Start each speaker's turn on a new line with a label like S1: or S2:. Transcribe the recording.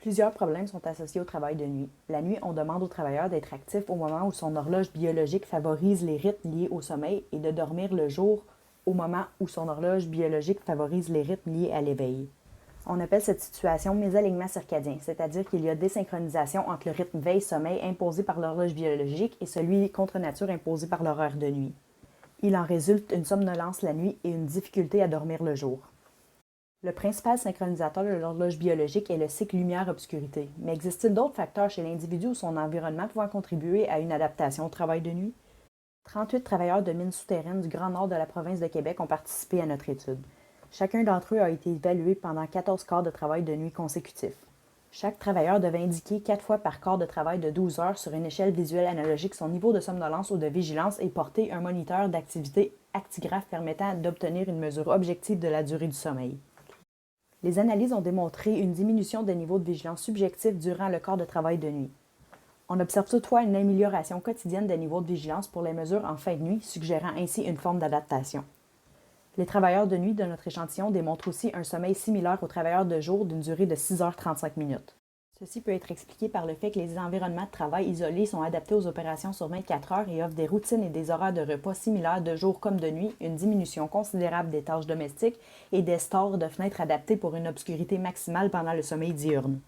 S1: Plusieurs problèmes sont associés au travail de nuit. La nuit, on demande aux travailleurs d'être actifs au moment où son horloge biologique favorise les rythmes liés au sommeil et de dormir le jour au moment où son horloge biologique favorise les rythmes liés à l'éveil. On appelle cette situation mésalignement circadien, c'est-à-dire qu'il y a désynchronisation entre le rythme veille-sommeil imposé par l'horloge biologique et celui contre nature imposé par l'horaire de nuit. Il en résulte une somnolence la nuit et une difficulté à dormir le jour. Le principal synchronisateur de l'horloge biologique est le cycle lumière-obscurité. Mais existe-t-il d'autres facteurs chez l'individu ou son environnement pouvant contribuer à une adaptation au travail de nuit? 38 travailleurs de mines souterraines du Grand Nord de la province de Québec ont participé à notre étude. Chacun d'entre eux a été évalué pendant 14 quarts de travail de nuit consécutifs. Chaque travailleur devait indiquer 4 fois par quart de travail de 12 heures sur une échelle visuelle analogique son niveau de somnolence ou de vigilance et porter un moniteur d'activité actigraphe permettant d'obtenir une mesure objective de la durée du sommeil. Les analyses ont démontré une diminution des niveaux de vigilance subjectifs durant le quart de travail de nuit. On observe toutefois une amélioration quotidienne des niveaux de vigilance pour les mesures en fin de nuit, suggérant ainsi une forme d'adaptation. Les travailleurs de nuit de notre échantillon démontrent aussi un sommeil similaire aux travailleurs de jour d'une durée de 6h35 minutes. Ceci peut être expliqué par le fait que les environnements de travail isolés sont adaptés aux opérations sur 24 heures et offrent des routines et des horaires de repas similaires de jour comme de nuit, une diminution considérable des tâches domestiques et des stores de fenêtres adaptés pour une obscurité maximale pendant le sommeil diurne.